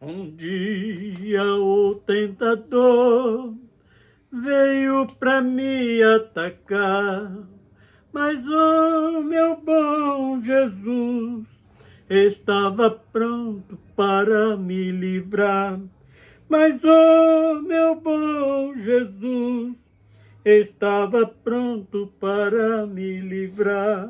Um dia o tentador veio pra me atacar, mas o meu bom Jesus estava pronto para me livrar. Mas o meu bom Jesus estava pronto para me livrar.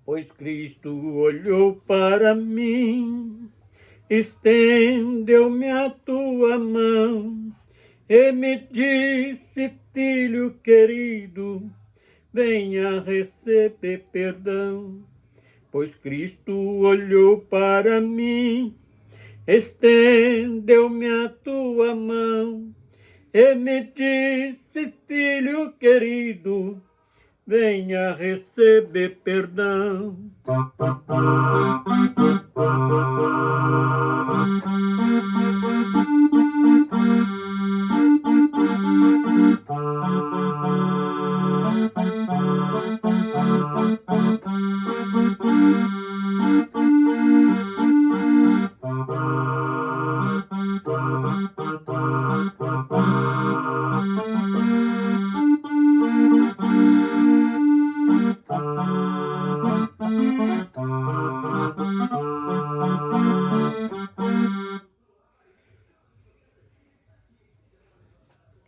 Pois Cristo olhou para mim, estendeu-me a tua mão e me disse: filho querido, venha receber perdão. Pois Cristo olhou para mim, estendeu-me a tua mão e me disse: filho querido, venha receber perdão.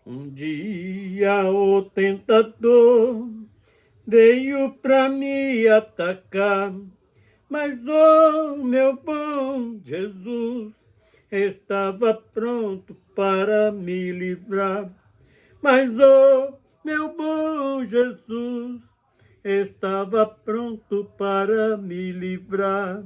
Um dia o tentador veio pra me atacar, mas o meu bom Jesus estava pronto para me livrar. Mas o meu bom Jesus estava pronto para me livrar.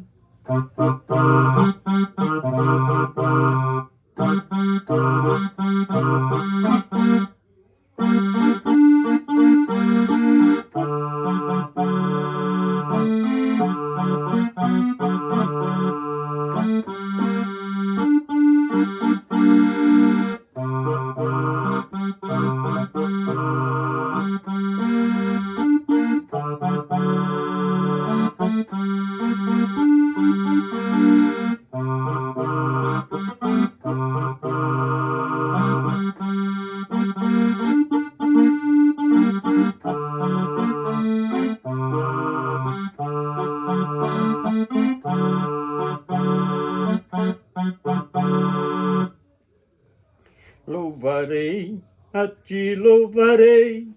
Louvarei, a ti louvarei,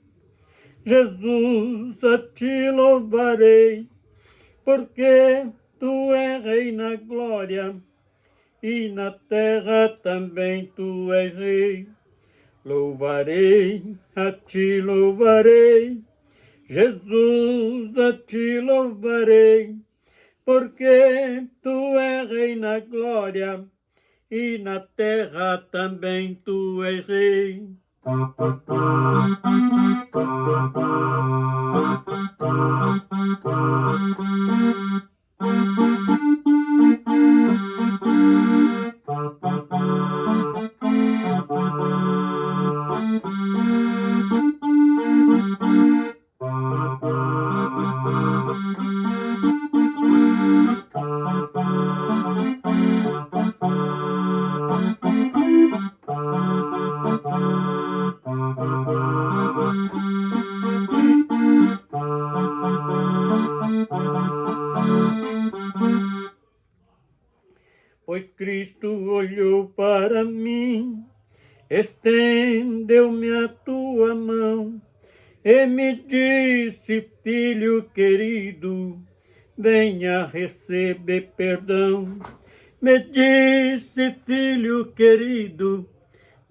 Jesus, a ti louvarei, porque tu és rei na glória e na terra também tu és rei. Louvarei, a ti louvarei, Jesus, a ti louvarei, porque tu és rei na glória e na terra também tu és rei. Cristo olhou para mim, estendeu-me a tua mão e me disse, filho querido, venha receber perdão. Me disse, filho querido,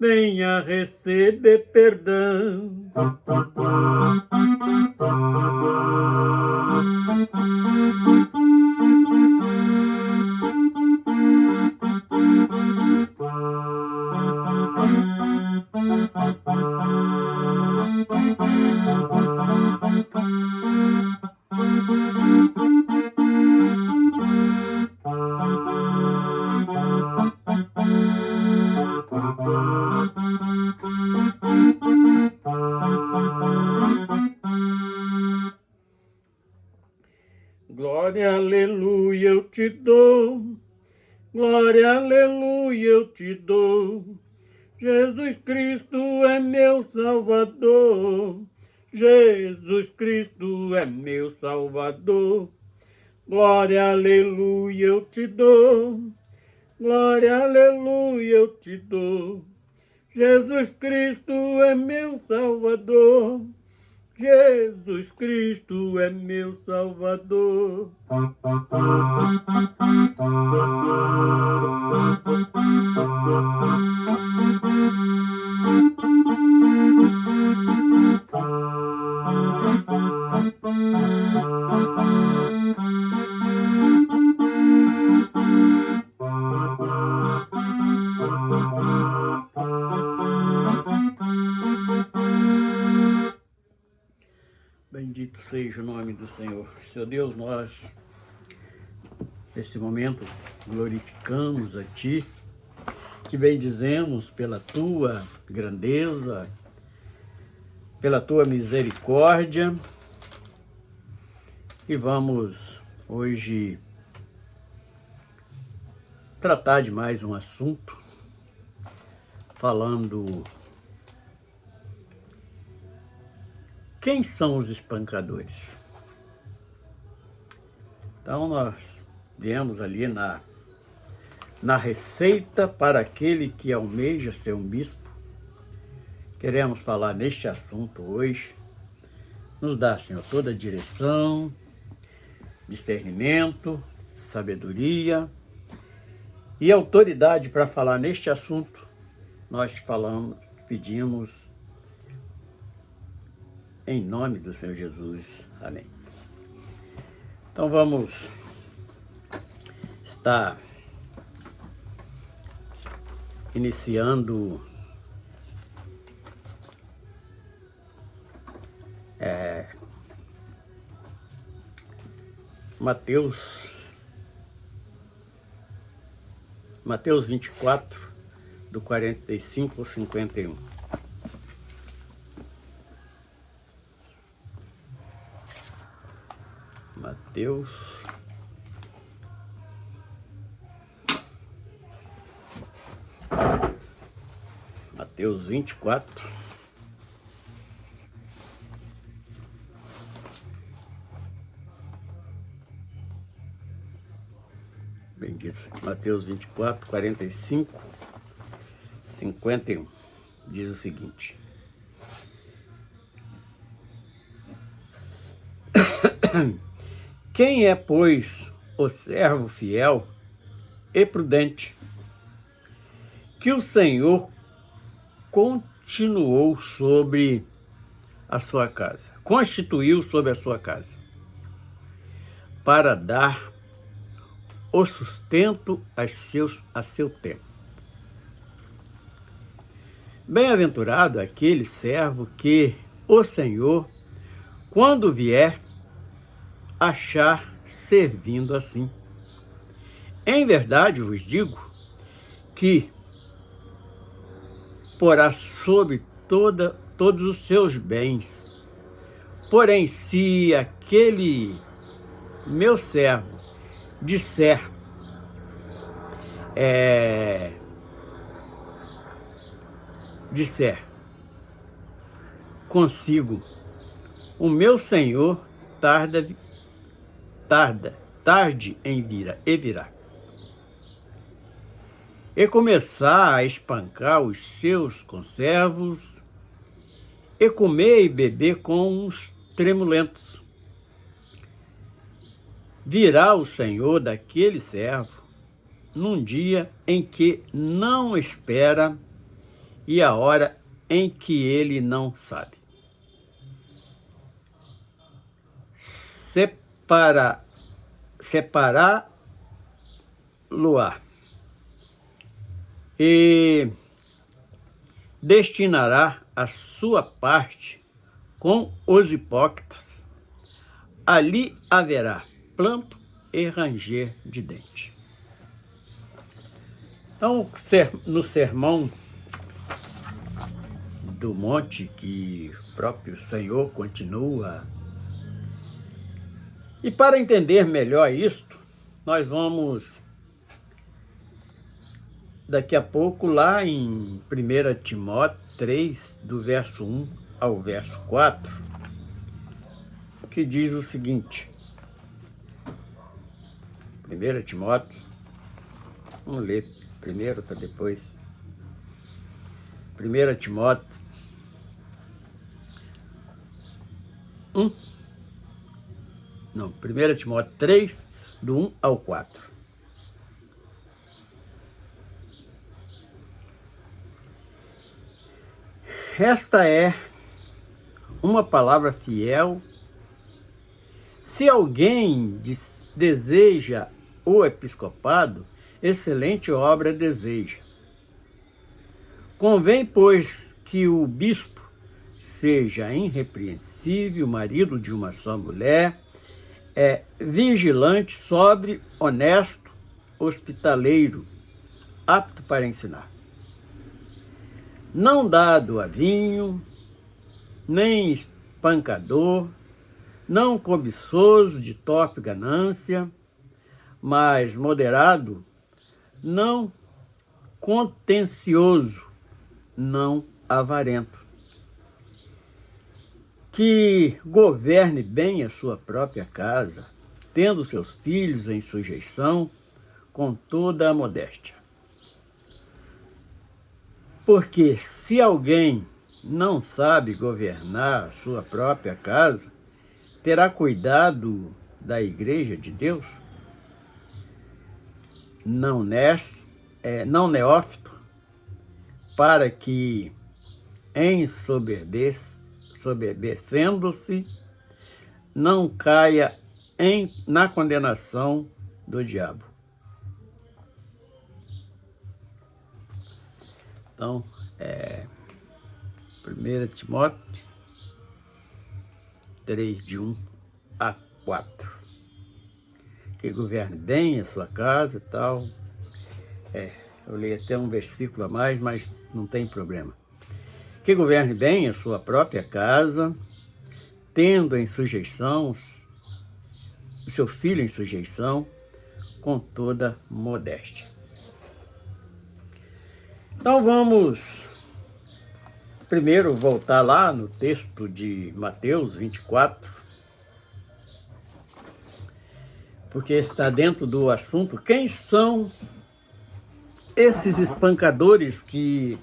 venha receber perdão. Glória, aleluia, eu te dou. Glória, aleluia, eu te dou. Jesus Cristo é meu Salvador. Jesus Cristo é meu Salvador. Glória, aleluia, eu te dou. Glória, aleluia, eu te dou. Jesus Cristo é meu Salvador. Jesus Cristo é meu Salvador. Bendito seja o nome do Senhor. Senhor Deus, nós, nesse momento, glorificamos a Ti, te bendizemos pela Tua grandeza, pela Tua misericórdia, e vamos hoje tratar de mais um assunto, falando quem são os espancadores. Então nós viemos ali na receita para aquele que almeja ser um bispo. Queremos falar neste assunto hoje. Nos dá, Senhor, toda a direção, discernimento, sabedoria e autoridade para falar neste assunto. Nós te falamos, pedimos em nome do Senhor Jesus. Amém. Então vamos estar iniciando Mateus 24, do 45 ao 51. Mateus 24. Bendito. Mateus 24, 45, 51. Diz o seguinte: quem é, pois, o servo fiel e prudente, que o Senhor constituiu sobre a sua casa, para dar o sustento a seu tempo? Bem-aventurado aquele servo que o Senhor, quando vier, achar servindo assim. Em verdade vos digo que porá sobre todos os seus bens. Porém, se aquele meu servo disser consigo, o meu Senhor tarde em virá, e começar a espancar os seus conservos e comer e beber com os tremulentos. Virá o Senhor daquele servo num dia em que não espera e a hora em que ele não sabe. Separar-lo-á e destinará a sua parte com os hipócritas. Ali haverá pranto e ranger de dente. Então, no Sermão do Monte, que o próprio Senhor continua. E para entender melhor isto, nós vamos daqui a pouco lá em 1 Timóteo 3, do verso 1 ao verso 4, que diz o seguinte. 1 Timóteo, vamos ler primeiro para depois. 1 Timóteo 1 Timóteo 3, do 1 ao 4. Esta é uma palavra fiel. Se alguém deseja o episcopado, excelente obra deseja. Convém, pois, que o bispo seja irrepreensível, marido de uma só mulher, vigilante, sóbrio, honesto, hospitaleiro, apto para ensinar. Não dado a vinho, nem espancador, não cobiçoso de torpe ganância, mas moderado, não contencioso, não avarento, que governe bem a sua própria casa, tendo seus filhos em sujeição, com toda a modéstia. Porque se alguém não sabe governar a sua própria casa, terá cuidado da igreja de Deus? Não neófito, para que, ensoberbecendo-se, não caia na condenação do diabo. Então, 1 Timóteo 3, de 1 a 4. Que governe bem a sua casa e tal. Eu li até um versículo a mais, mas não tem problema. Que governe bem a sua própria casa, tendo em sujeição o seu filho em sujeição, com toda modéstia. Então vamos primeiro voltar lá no texto de Mateus 24, porque está dentro do assunto. Quem são esses espancadores que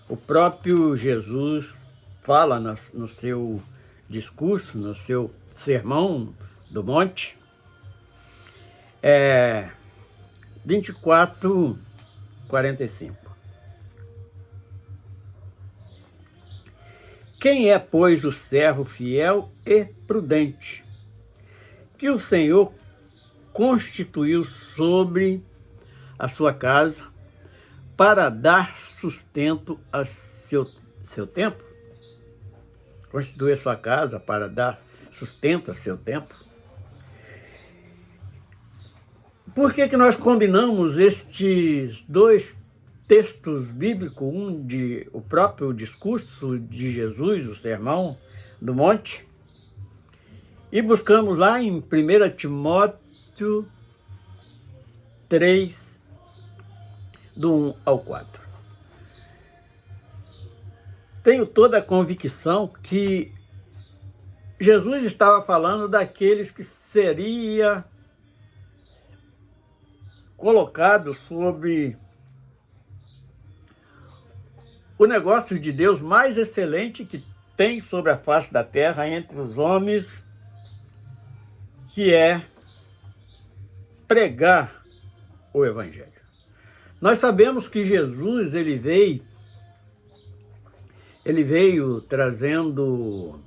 o próprio Jesus fala no seu discurso, no seu sermão do monte? 24, 45. Quem é, pois, o servo fiel e prudente, que o Senhor constituiu sobre a sua casa para dar sustento a seu tempo? Constitui a sua casa para dar sustento a seu tempo? Por que nós combinamos estes dois textos bíblicos, o próprio discurso de Jesus, o Sermão do Monte, e buscamos lá em 1 Timóteo 3, do 1 ao 4. Tenho toda a convicção que Jesus estava falando daqueles que seria colocado sob o negócio de Deus mais excelente que tem sobre a face da terra entre os homens, que é pregar o Evangelho. Nós sabemos que Jesus ele veio trazendo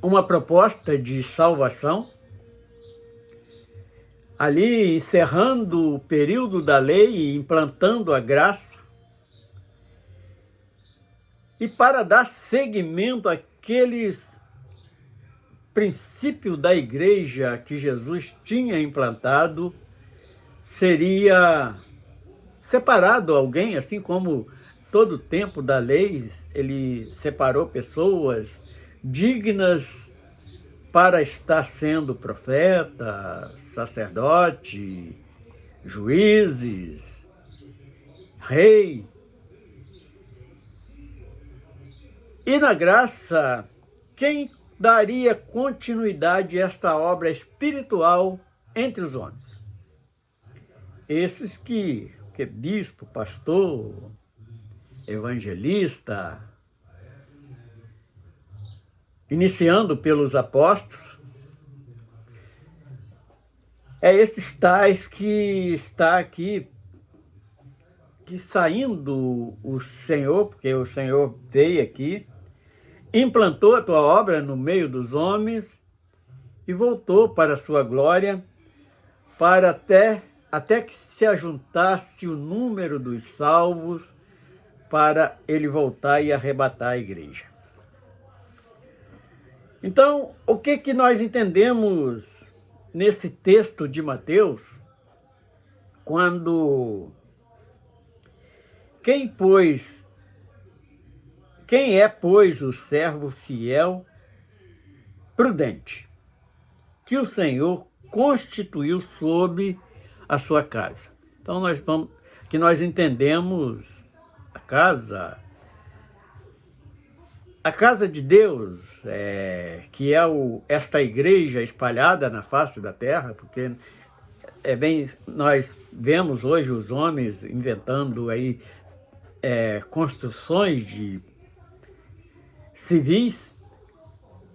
uma proposta de salvação, ali encerrando o período da lei e implantando a graça, e para dar seguimento àqueles princípios da igreja que Jesus tinha implantado, seria separado alguém, assim como todo o tempo da lei, ele separou pessoas dignas para estar sendo profeta, sacerdote, juízes, rei. E na graça, quem daria continuidade a esta obra espiritual entre os homens? Esses que é bispo, pastor, evangelista, iniciando pelos apóstolos, é esses tais que está aqui, que saindo o Senhor, porque o Senhor veio aqui, implantou a tua obra no meio dos homens e voltou para a sua glória, para até que se ajuntasse o número dos salvos, para ele voltar e arrebatar a igreja. Então, o que nós entendemos nesse texto de Mateus, quando quem é, pois, o servo fiel, prudente, que o Senhor constituiu sobre a sua casa? Então, nós entendemos a casa de Deus, que é esta igreja espalhada na face da terra, porque nós vemos hoje os homens inventando aí construções de civis,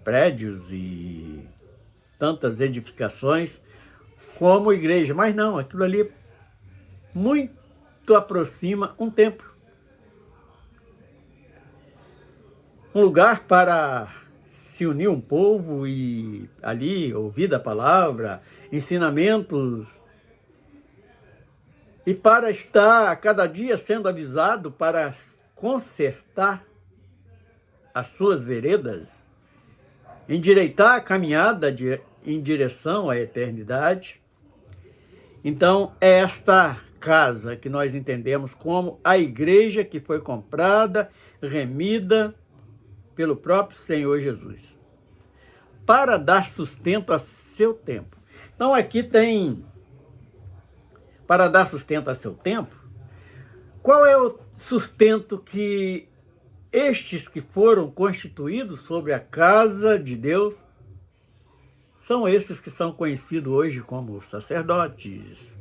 prédios e tantas edificações como igreja, mas não, aquilo ali muito aproxima um templo. Um lugar para se unir um povo e ali ouvir a palavra, ensinamentos, e para estar a cada dia sendo avisado para consertar as suas veredas, endireitar a caminhada em direção à eternidade. Então, é esta casa que nós entendemos como a igreja que foi comprada, remida pelo próprio Senhor Jesus, para dar sustento a seu tempo. Então, aqui tem, para dar sustento a seu tempo, qual é o sustento que estes que foram constituídos sobre a casa de Deus, são esses que são conhecidos hoje como sacerdotes,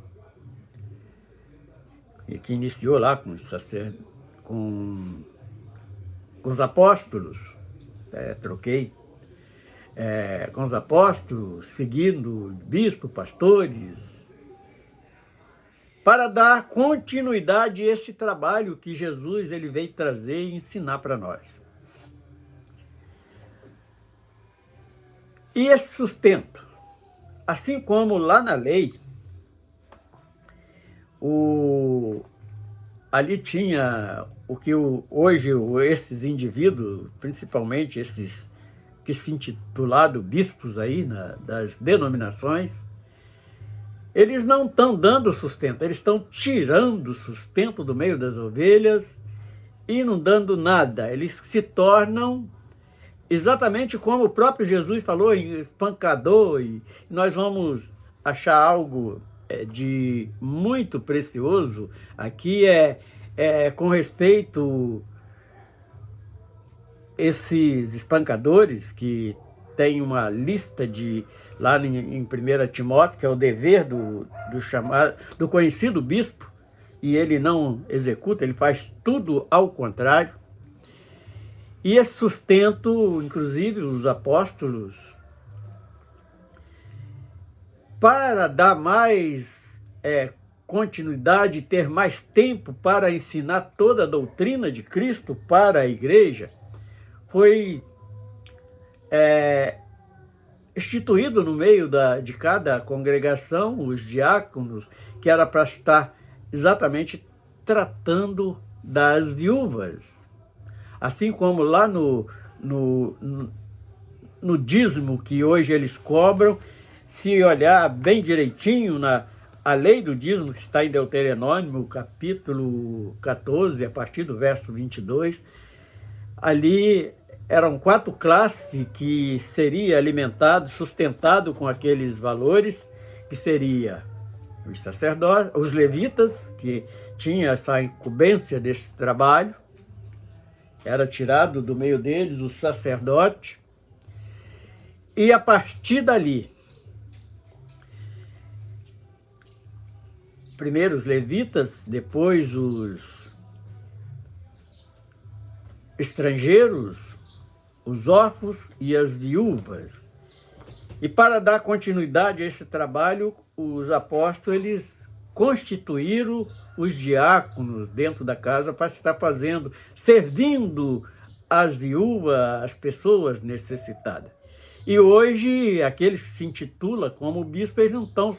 e que iniciou lá com os apóstolos, com os apóstolos, seguindo bispo, pastores, para dar continuidade a esse trabalho que Jesus ele veio trazer e ensinar para nós. E esse sustento, assim como lá na lei, ali tinha o que hoje esses indivíduos, principalmente esses que se intitularam bispos aí das denominações, eles não estão dando sustento, eles estão tirando sustento do meio das ovelhas e não dando nada. Eles se tornam exatamente como o próprio Jesus falou, espancador, e nós vamos achar algo de muito precioso aqui, com respeito esses espancadores, que tem uma lista lá em 1 Timóteo, que é o dever do conhecido bispo, e ele não executa, ele faz tudo ao contrário. E esse sustento, inclusive, os apóstolos, para dar mais continuidade, ter mais tempo para ensinar toda a doutrina de Cristo para a igreja, foi instituído no meio de cada congregação os diáconos, que era para estar exatamente tratando das viúvas. Assim como lá no dízimo que hoje eles cobram, se olhar bem direitinho a lei do dízimo que está em Deuteronômio, capítulo 14, a partir do verso 22, ali eram 4 classes que seria alimentado, sustentado com aqueles valores, que seria os sacerdotes, os levitas, que tinham essa incumbência desse trabalho, era tirado do meio deles o sacerdote, e a partir dali, primeiro os levitas, depois os estrangeiros, os órfãos e as viúvas. E para dar continuidade a esse trabalho, os apóstolos eles constituíram os diáconos dentro da casa para estar fazendo, servindo as viúvas, as pessoas necessitadas. E hoje, aqueles que se intitulam como bispo, eles não estão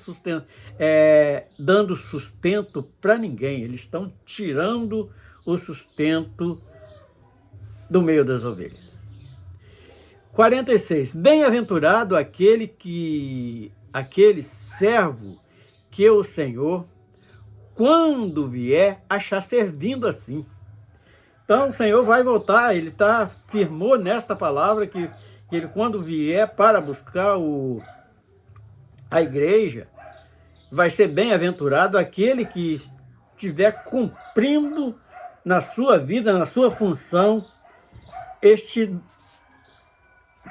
dando sustento para ninguém, eles estão tirando o sustento do meio das ovelhas. 46. Bem-aventurado aquele servo que o Senhor, quando vier, achar servindo assim. Então, o Senhor vai voltar, ele firmou nesta palavra que ele, quando vier para buscar a igreja, vai ser bem-aventurado aquele que estiver cumprindo na sua vida, na sua função, este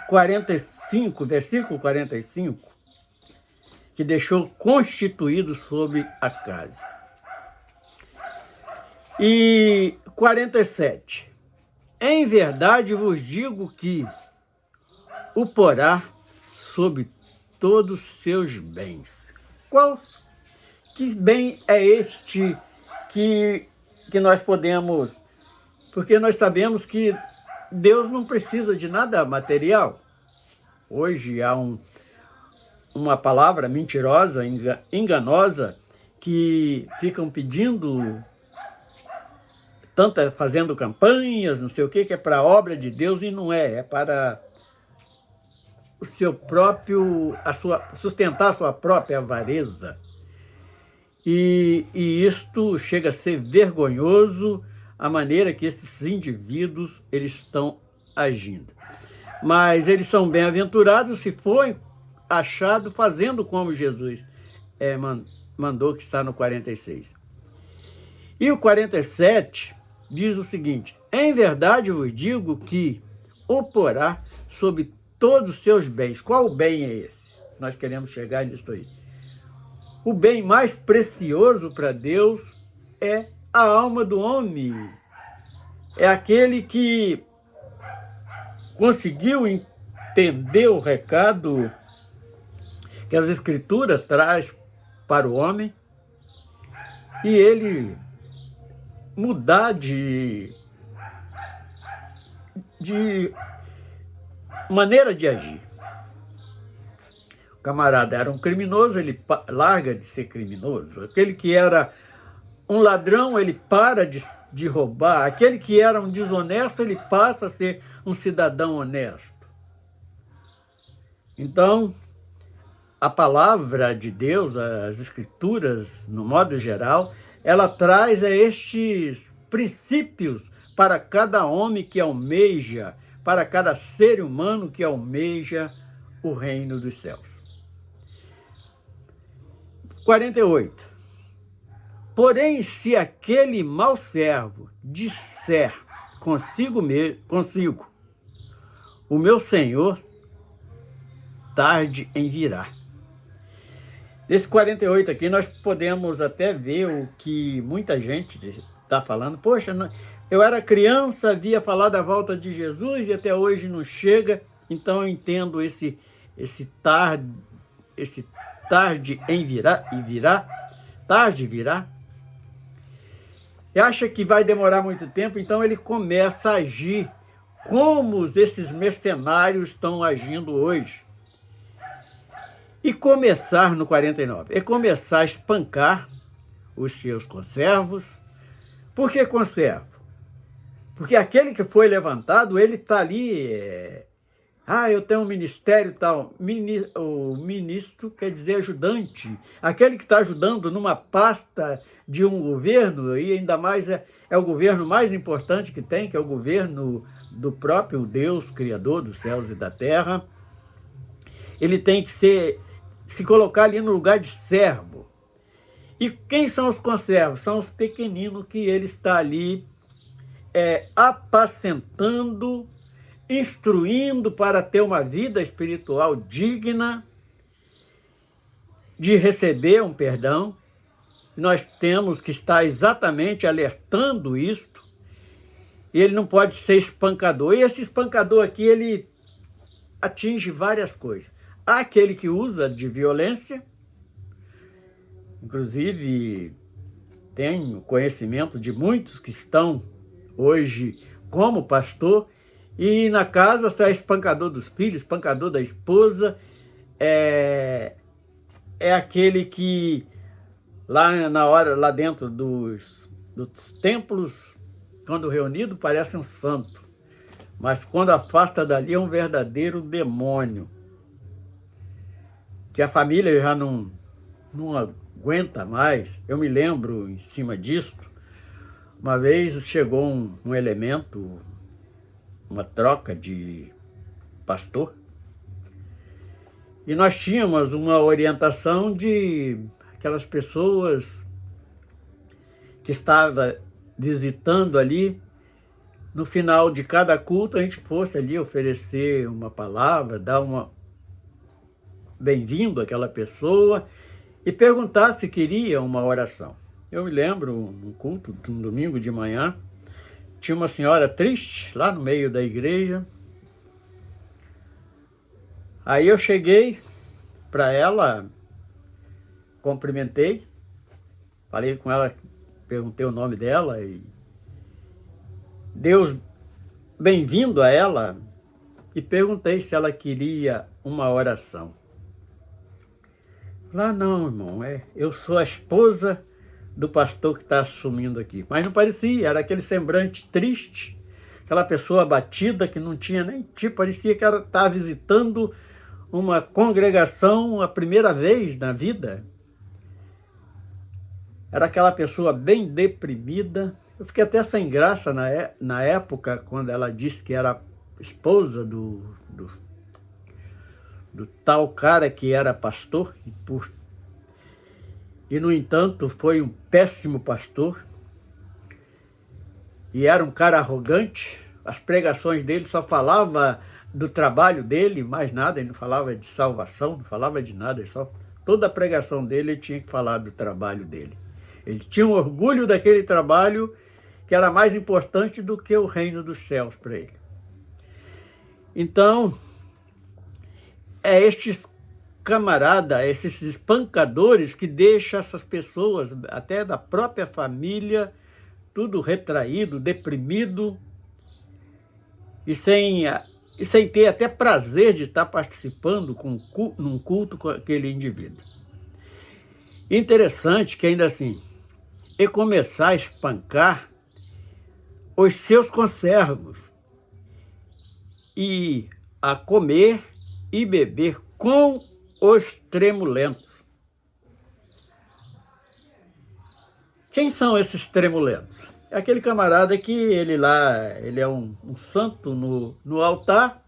45, versículo 45, que deixou constituído sobre a casa. E 47, em verdade vos digo que o porá sobre todos os seus bens. Que bem é este que nós podemos... Porque nós sabemos que Deus não precisa de nada material. Hoje há uma palavra mentirosa, enganosa, que ficam pedindo, fazendo campanhas, não sei o que é para a obra de Deus, e não é para o seu próprio, sustentar a sua própria avareza. E isto chega a ser vergonhoso, a maneira que esses indivíduos eles estão agindo. Mas eles são bem-aventurados se forem achados fazendo como Jesus mandou, que está no 46. E o 47 diz o seguinte: em verdade vos digo que o porá sobre todos os seus bens. Qual bem é esse? Nós queremos chegar nisso aí. O bem mais precioso para Deus é a alma do homem. É aquele que conseguiu entender o recado que as Escrituras traz para o homem e ele mudar de maneira de agir. O camarada era um criminoso, ele larga de ser criminoso. Aquele que era um ladrão, ele para de roubar. Aquele que era um desonesto, ele passa a ser um cidadão honesto. Então, a palavra de Deus, as Escrituras, no modo geral, ela traz estes princípios para cada homem que almeja, para cada ser humano que almeja o reino dos céus. 48. Porém, se aquele mau servo disser consigo, o meu Senhor tarde em virá. Nesse 48 aqui, nós podemos até ver o que muita gente está falando. Poxa, eu era criança, havia falado da volta de Jesus e até hoje não chega. Então eu entendo esse tarde em virá e virá, tarde virá. E acha que vai demorar muito tempo, então ele começa a agir como esses mercenários estão agindo hoje. E começar no 49, é começar a espancar os seus conservos. Por que conservo? Porque aquele que foi levantado, ele está ali, eu tenho um ministério tal. O ministro quer dizer ajudante. Aquele que está ajudando numa pasta de um governo, e ainda mais é o governo mais importante que tem, que é o governo do próprio Deus, Criador dos céus e da terra. Ele tem que se colocar ali no lugar de servo. E quem são os conservos? São os pequeninos que ele está ali apacentando, instruindo para ter uma vida espiritual digna de receber um perdão. Nós temos que estar exatamente alertando isto. Ele não pode ser espancador. E esse espancador aqui, ele atinge várias coisas. Há aquele que usa de violência, inclusive tenho conhecimento de muitos que estão hoje como pastor, e na casa sai espancador dos filhos, espancador da esposa, é aquele que lá dentro dos templos, quando reunido, parece um santo, mas quando afasta dali é um verdadeiro demônio, que a família já não aguenta mais. Eu me lembro, em cima disto, uma vez chegou um elemento, uma troca de pastor, e nós tínhamos uma orientação de aquelas pessoas que estavam visitando ali. No final de cada culto, a gente fosse ali oferecer uma palavra, dar uma bem-vindo àquela pessoa e perguntar se queria uma oração. Eu me lembro, num culto, um domingo de manhã, tinha uma senhora triste lá no meio da igreja. Aí eu cheguei para ela, cumprimentei, falei com ela, perguntei o nome dela e Deus bem-vindo a ela, e perguntei se ela queria uma oração. Lá não, irmão, eu sou a esposa do pastor que está assumindo aqui. Mas não parecia, era aquele semblante triste, aquela pessoa abatida que não tinha nem tipo, parecia que ela estava visitando uma congregação a primeira vez na vida. Era aquela pessoa bem deprimida. Eu fiquei até sem graça na época, quando ela disse que era esposa do tal cara que era pastor, e no entanto foi um péssimo pastor, e era um cara arrogante. As pregações dele só falava do trabalho dele, mais nada. Ele não falava de salvação, não falava de nada, toda a pregação dele ele tinha que falar do trabalho dele. Ele tinha um orgulho daquele trabalho que era mais importante do que o reino dos céus para ele. Então, estes camaradas, esses espancadores que deixam essas pessoas, até da própria família, tudo retraído, deprimido, e sem ter até prazer de estar participando num culto com aquele indivíduo. Interessante que ainda assim, é começar a espancar os seus conservos e a comer e beber com os tremulentos. Quem são esses tremulentos? É aquele camarada que ele é um santo no altar,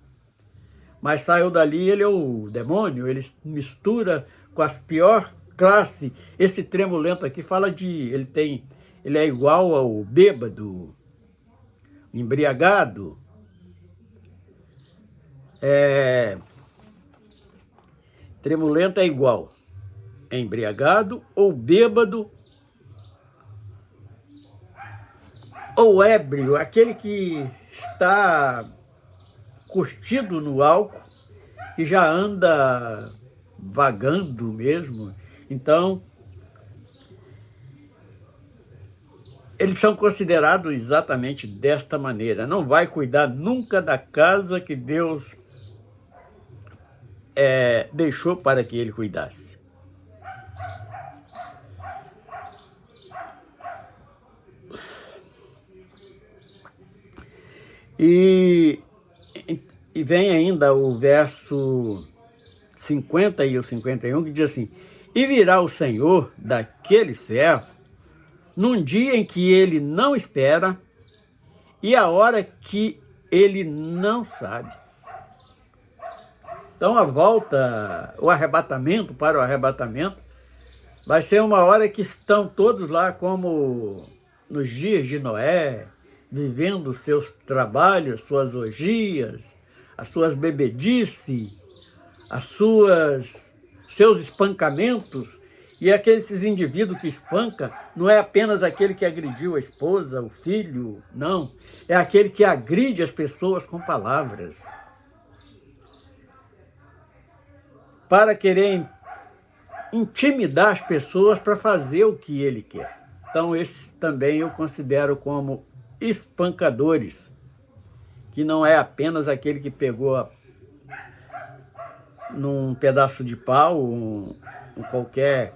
mas saiu dali, ele é o demônio, ele mistura com as piores classes. Esse tremulento aqui fala ele é igual ao bêbado, embriagado, tremulento é igual. embriagado, ou bêbado, ou ébrio, aquele que está curtido no álcool e já anda vagando mesmo. Então, eles são considerados exatamente desta maneira. Não vai cuidar nunca da casa que Deus deixou para que ele cuidasse. E vem ainda o verso 50 e o 51, que diz assim: e virá o Senhor daquele servo num dia em que ele não espera e a hora que ele não sabe. Então a volta, o arrebatamento, para o arrebatamento, vai ser uma hora que estão todos lá como nos dias de Noé, vivendo seus trabalhos, suas orgias, as suas bebedices, seus espancamentos. E aqueles indivíduos que espanca não é apenas aquele que agrediu a esposa, o filho, não. É aquele que agride as pessoas com palavras, para querer intimidar as pessoas para fazer o que ele quer. Então, esses também eu considero como espancadores, que não é apenas aquele que pegou num pedaço de pau, qualquer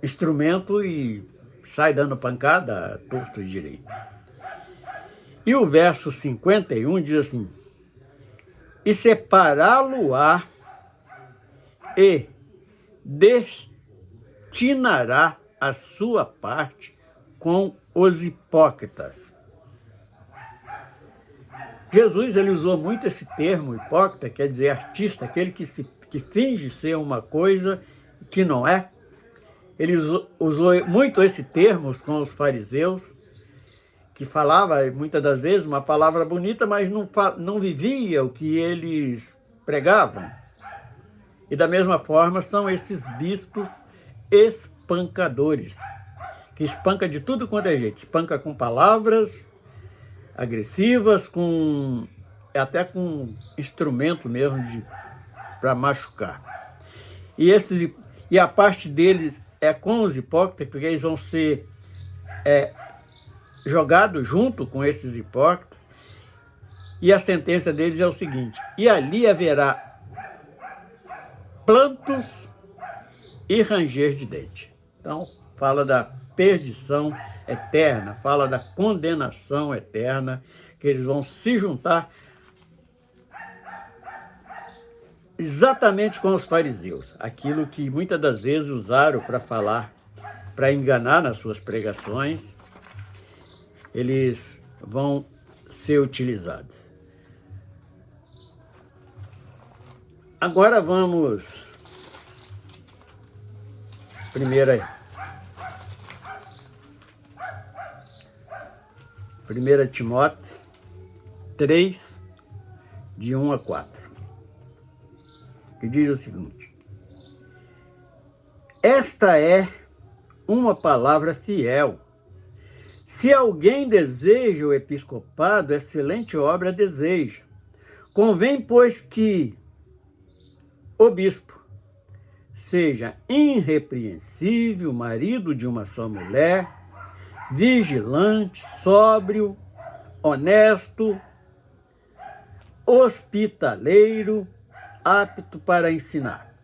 instrumento e sai dando pancada torto e direito. E o verso 51 diz assim: e separá-lo-á e destinará a sua parte com os hipócritas. Jesus, ele usou muito esse termo, hipócrita, quer dizer artista, aquele que finge ser uma coisa que não é. Ele usou muito esse termo com os fariseus, que falava muitas das vezes uma palavra bonita, mas não vivia o que eles pregavam. E da mesma forma são esses bispos espancadores, que espanca de tudo quanto é jeito. Espanca com palavras agressivas, até com instrumento mesmo para machucar. E a parte deles é com os hipócritas, porque eles vão ser jogados junto com esses hipócritas. E a sentença deles é o seguinte: e ali haverá plantos e ranger de dente. Então, fala da perdição eterna, fala da condenação eterna, que eles vão se juntar exatamente com os fariseus, aquilo que muitas das vezes usaram para falar, para enganar nas suas pregações, eles vão ser utilizados. Agora vamos, 1 Timóteo 3, de 1 a 4, que diz o seguinte: esta é uma palavra fiel. Se alguém deseja o episcopado, excelente obra deseja. Convém, pois, que o bispo seja irrepreensível, marido de uma só mulher, vigilante, sóbrio, honesto, hospitaleiro, apto para ensinar,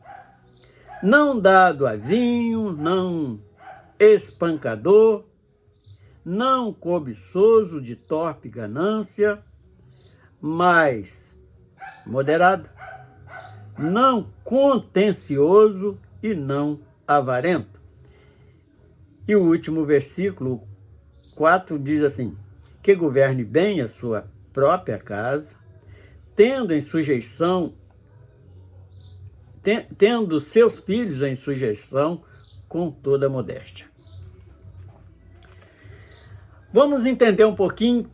não dado a vinho, não espancador, não cobiçoso de torpe ganância, mas moderado, não contencioso e não avarento. E o último versículo 4 diz assim: que governe bem a sua própria casa, tendo seus filhos em sujeição com toda modéstia. Vamos entender um pouquinho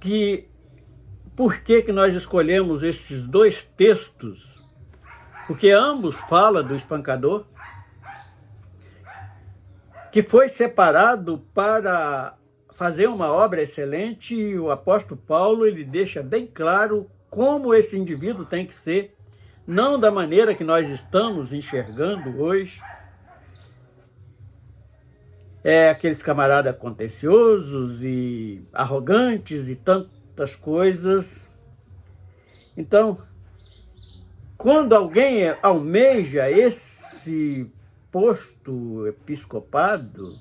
por que nós escolhemos esses dois textos, porque ambos falam do espancador, que foi separado para fazer uma obra excelente, e o apóstolo Paulo ele deixa bem claro como esse indivíduo tem que ser, não da maneira que nós estamos enxergando hoje, aqueles camaradas contenciosos e arrogantes e tantas coisas. Então, quando alguém almeja esse posto episcopado,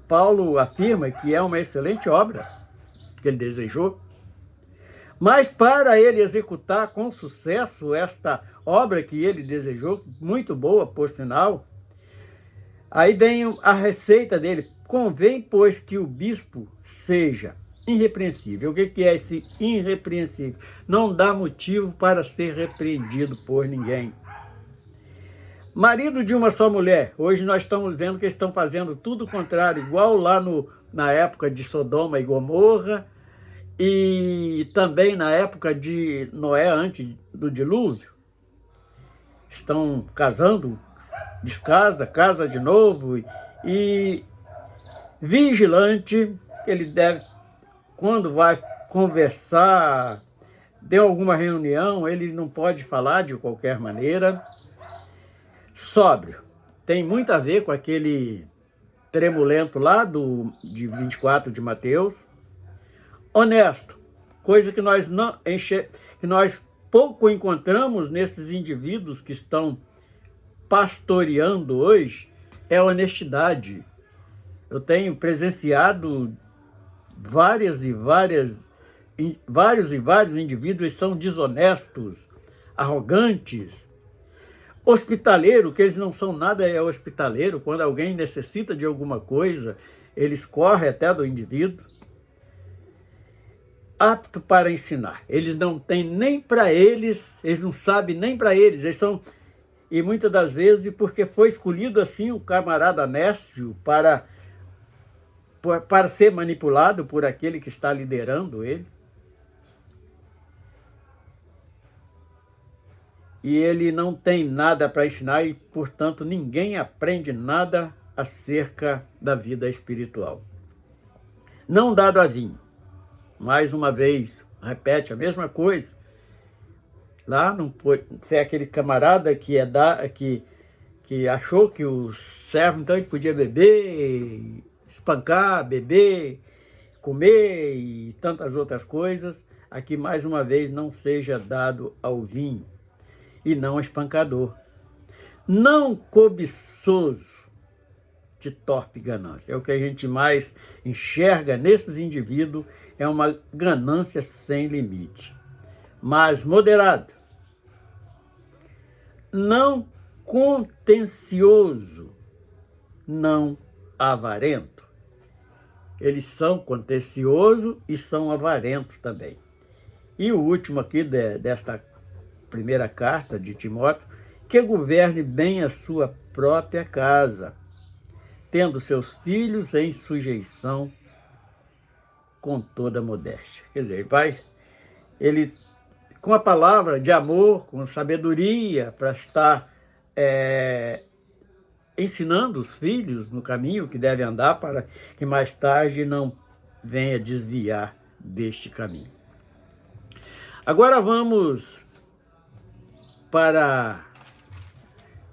Paulo afirma que é uma excelente obra que ele desejou, mas para ele executar com sucesso esta obra que ele desejou, muito boa por sinal, aí vem a receita dele. Convém, pois, que o bispo seja irrepreensível. O que é esse irrepreensível? Não dá motivo para ser repreendido por ninguém. Marido de uma só mulher. Hoje nós estamos vendo que eles estão fazendo tudo o contrário, igual lá na época de Sodoma e Gomorra, e também na época de Noé, antes do dilúvio. Estão casando, descasa, casa de novo, e vigilante, ele deve, quando vai conversar, deu alguma reunião, ele não pode falar de qualquer maneira. Sóbrio, tem muito a ver com aquele tremulento lá de 24 de Mateus. Honesto, coisa que nós pouco encontramos nesses indivíduos que estão pastoreando hoje, é a honestidade. Eu tenho presenciado vários e vários indivíduos que são desonestos, arrogantes, hospitaleiro, que eles não são nada, é hospitaleiro. Quando alguém necessita de alguma coisa, eles correm até do indivíduo. Apto para ensinar. Eles não têm nem para eles não sabem nem para eles são, e muitas das vezes, porque foi escolhido assim o camarada nécio para ser manipulado por aquele que está liderando ele. E ele não tem nada para ensinar e, portanto, ninguém aprende nada acerca da vida espiritual. Não dado a vinho. Mais uma vez, repete a mesma coisa. Lá não pode ser aquele camarada que achou que o servo então ele podia beber, espancar, beber, comer e tantas outras coisas. Aqui mais uma vez não seja dado ao vinho e não espancador, não cobiçoso de torpe ganância. É o que a gente mais enxerga nesses indivíduos, é uma ganância sem limite, mas moderado, não contencioso, não avarento. Eles são contenciosos e são avarentos também. E o último aqui desta primeira carta de Timóteo, que governe bem a sua própria casa, tendo seus filhos em sujeição com toda modéstia. Quer dizer, ele com a palavra de amor, com sabedoria, para estar ensinando os filhos no caminho que devem andar, para que mais tarde não venha desviar deste caminho. Agora vamos para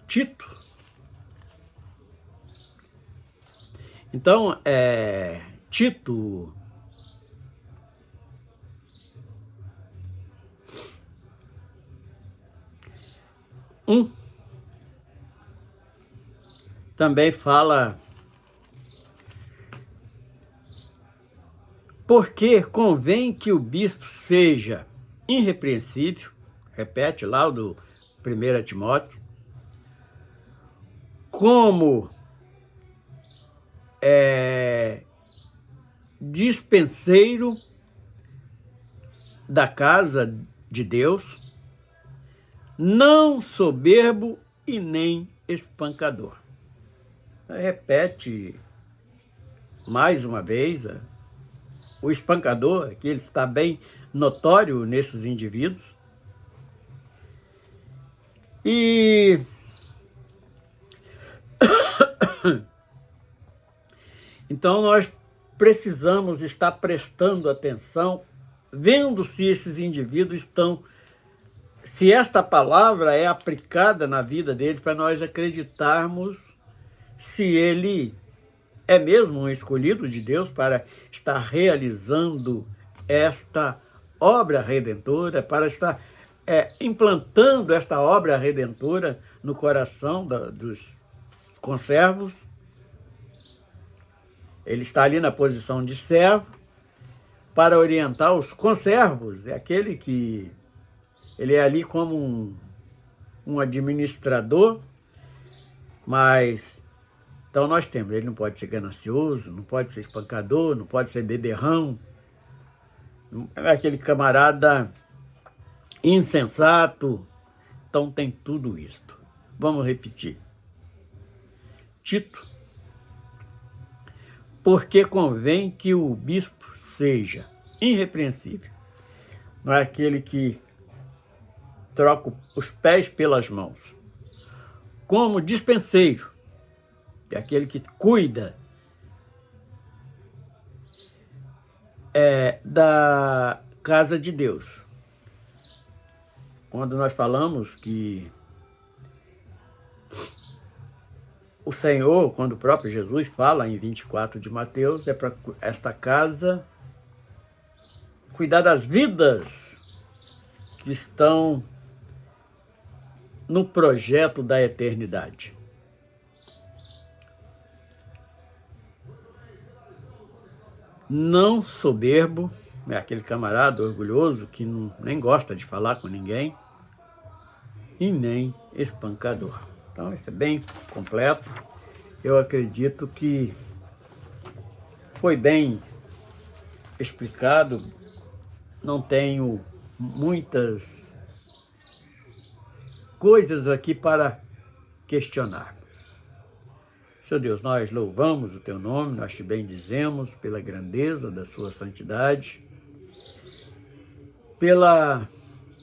Tito. Então, Tito também fala, porque convém que o bispo seja irrepreensível, repete lá o do 1 Timóteo, como dispenseiro da casa de Deus, não soberbo e nem espancador. Repete mais uma vez, o espancador, que ele está bem notório nesses indivíduos. E Então nós precisamos estar prestando atenção, vendo se esses indivíduos estão, se esta palavra é aplicada na vida deles, para nós acreditarmos se ele é mesmo um escolhido de Deus para estar realizando esta obra redentora, para estar implantando esta obra redentora no coração dos conservos. Ele está ali na posição de servo para orientar os conservos. É aquele que ele é ali como um administrador, mas então nós temos, ele não pode ser ganancioso, não pode ser espancador, não pode ser beberrão, é aquele camarada insensato. Então tem tudo isto. Vamos repetir. Tito, porque convém que o bispo seja irrepreensível. Não é aquele que troca os pés pelas mãos. Como dispenseiro, é aquele que cuida da casa de Deus. Quando nós falamos que o Senhor, quando o próprio Jesus fala em 24 de Mateus, é para esta casa cuidar das vidas que estão no projeto da eternidade. Não soberbo, é aquele camarada orgulhoso que nem gosta de falar com ninguém, e nem espancador. Então, isso é bem completo. Eu acredito que foi bem explicado. Não tenho muitas coisas aqui para questionar. Senhor Deus, nós louvamos o teu nome, nós te bendizemos pela grandeza da sua santidade, pela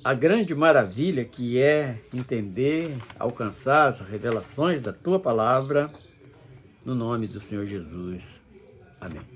a grande maravilha que é entender, alcançar as revelações da tua palavra, no nome do Senhor Jesus. Amém.